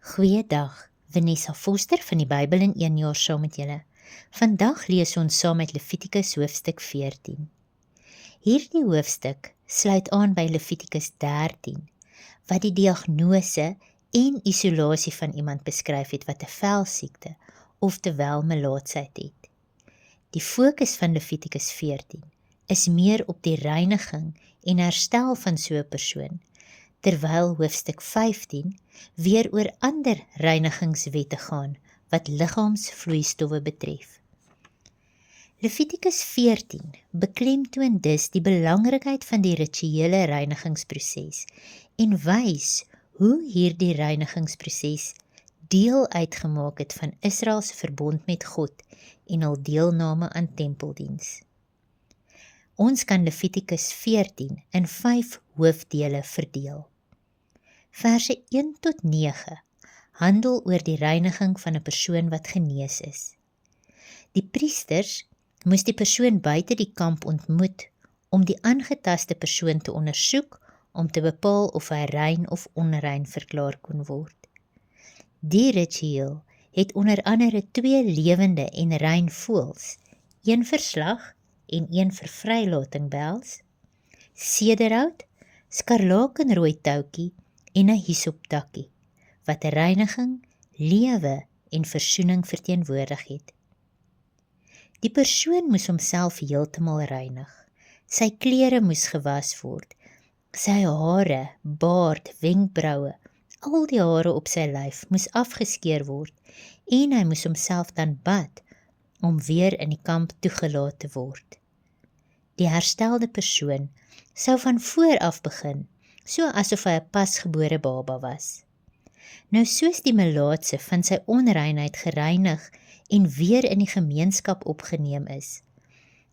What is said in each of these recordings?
Goeiedag, Vanessa Foster van die Bybel in 1 jaar saam met julle. Vandag lees ons saam met Levitikus hoofstuk 14. Hierdie hoofstuk sluit aan by Levitikus 13, wat die diagnose en isolasie van iemand beskryf het wat 'n velsiekte, oftewel melaatsheid het. Die fokus van Levitikus 14 is meer op die reiniging en herstel van so 'n persoon, terwyl hoofstuk 15 weer oor ander reinigingswette gaan wat liggaamsvloeistowwe betref. Levitikus 14 beklemtoon dus die belangrikheid van die rituele reinigingsproses en wys hoe hierdie reinigingsproses deel uitgemaak het van Israel se verbond met God en hul deelname aan tempeldiens. Ons kan Levitikus 14 in 5 hoofdele verdeel. Verse 1 tot 9 handel oor die reiniging van 'n persoon wat genees is. Die priesters moes die persoon buite die kamp ontmoet om die aangetaste persoon te ondersoek om te bepaal of hy rein of onrein verklaar kon word. Die ritueel het onder andere 2 lewende en rein voëls, 1 vir slag en 1 vir vrylating behels, sederhout, skarlakenrooi toutjie en 'n hisoptakkie, wat 'n reiniging, lewe en versoening verteenwoordig het. Die persoon moes homself heeltemal reinig. Sy klere moes gewas word, sy hare, baard, wenkbroue, al die hare op sy lyf moes afgeskeer word en hy moes homself dan bad om weer in die kamp toegelaat te word. Die herstelde persoon sou van voor af begin, so asof hy 'n pasgebore baba was. Nou soos die melaatse van sy onreinheid gereinig en weer in die gemeenskap opgeneem is,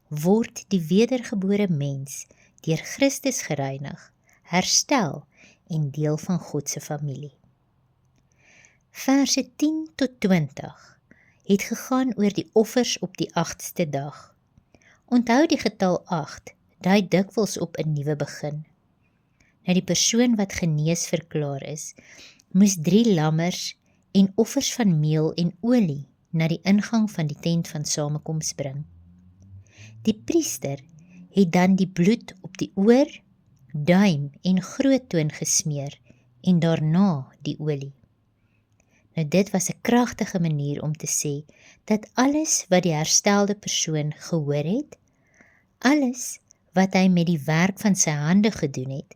word die wedergebore mens deur Christus gereinig, herstel en deel van God se familie. Verse 10 tot 20 het gegaan oor die offers op die 8ste dag. Onthou die getal 8, dui dikwels op 'n nuwe begin. Nou die persoon wat genees verklaar is, moes 3 lammers en offers van meel en olie na die ingang van die tent van samekoms bring. Die priester het dan die bloed op die oor, duim en groottoon gesmeer en daarna die olie. Nou dit was 'n kragtige manier om te sê dat alles wat die herstelde persoon gehoor het, alles wat hy met die werk van sy hande gedoen het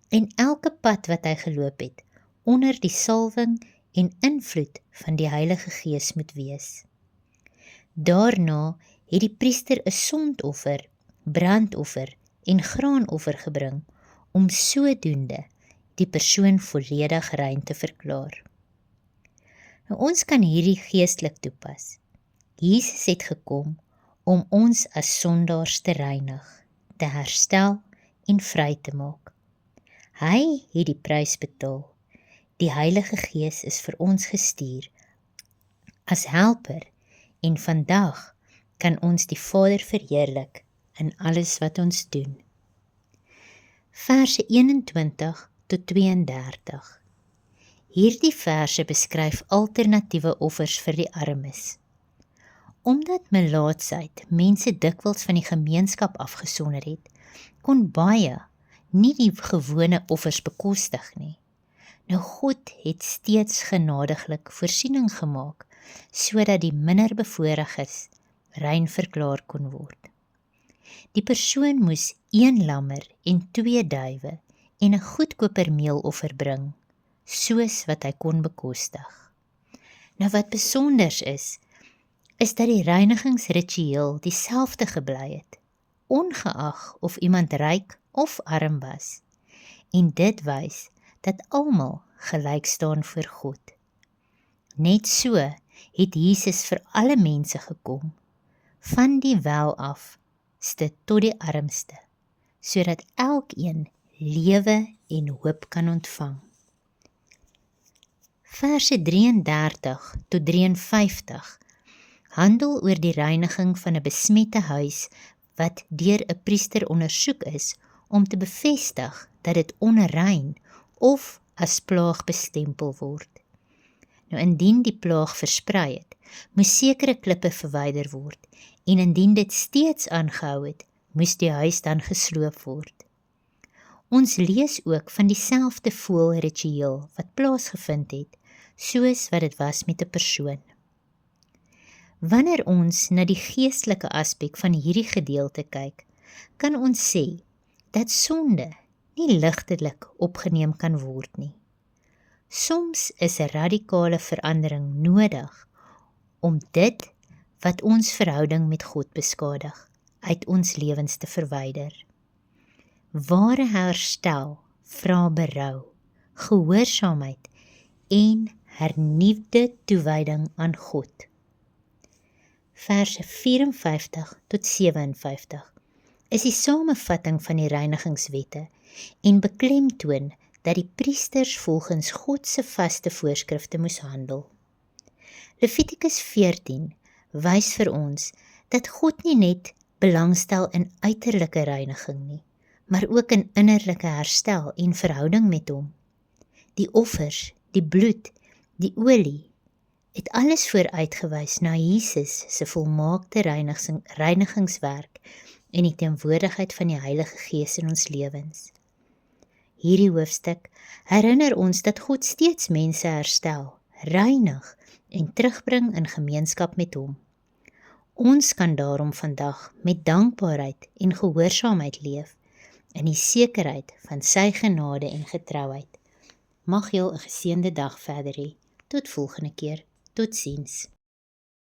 en elke pad wat hy geloop het, onder die salwing en invloed van die Heilige Gees moet wees. Daarna het die priester 'n sondoffer, brandoffer en graanoffer gebring om sodoende die persoon volledig rein te verklaar. Nou ons kan hierdie geestelik toepas. Jesus het gekom om ons as sondaars te reinig, te herstel en vry te maak. Hy het die prys betaal. Die Heilige Gees is vir ons gestuur as helper en vandag kan ons die Vader verheerlik in alles wat ons doen. Verse 21 tot 32. Hierdie verse beskryf alternatiewe offers vir die armes. Omdat melaatsheid mense dikwels van die gemeenskap afgesonder het, kon baie nie die gewone offers bekostig nie. Nou God het steeds genadiglik voorsiening gemaak, sodat die minder bevoorregtes rein verklaar kon word. Die persoon moes 1 lammer en 2 duwe en 'n goedkoper meeloffer bring, soos wat hy kon bekostig. Nou wat besonders is dat die reinigingsritueel dieselfde gebly het, ongeag of iemand ryk of arm was, en dit wys dat almal gelyk staan voor God. Net so het Jesus vir alle mense gekom, van die welafste tot die armste, sodat elkeen lewe en hoop kan ontvang. Verse 33 tot 53 handel oor die reiniging van 'n besmette huis wat deur 'n priester ondersoek is om te bevestig dat dit onrein of as plaag bestempel word. Nou indien die plaag versprei het, moes sekere klippe verwyder word en indien dit steeds aangehou het, moes die huis dan gesloop word. Ons lees ook van dieselfde voëlritueel wat plaasgevind het, soos wat dit was met 'n persoon. Wanneer ons na die geestelike aspek van hierdie gedeelte kyk, kan ons sê dat sonde nie ligtelik opgeneem kan word nie. Soms is 'n radikale verandering nodig om dit wat ons verhouding met God beskadig, uit ons lewens te verwyder. Ware herstel vra berou, gehoorsaamheid en hernuwde toewyding aan God. Verse 54 tot 57 is die samevatting van die reinigingswette en beklemtoon dat die priesters volgens God se vaste voorskrifte moes handel. Levitikus 14 wys vir ons dat God nie net belangstel in uiterlike reiniging nie, maar ook in innerlike herstel en verhouding met hom. Die offers, die bloed, die olie, het alles vooruitgewys na Jesus se volmaakte reinigingswerk en die teenwoordigheid van die Heilige Gees in ons lewens. Hierdie hoofstuk herinner ons dat God steeds mense herstel, reinig en terugbring in gemeenskap met hom. Ons kan daarom vandag met dankbaarheid en gehoorsaamheid leef, in die sekerheid van sy genade en getrouheid. Mag jy 'n geseënde dag verder hê. Tot volgende keer. Totsiens.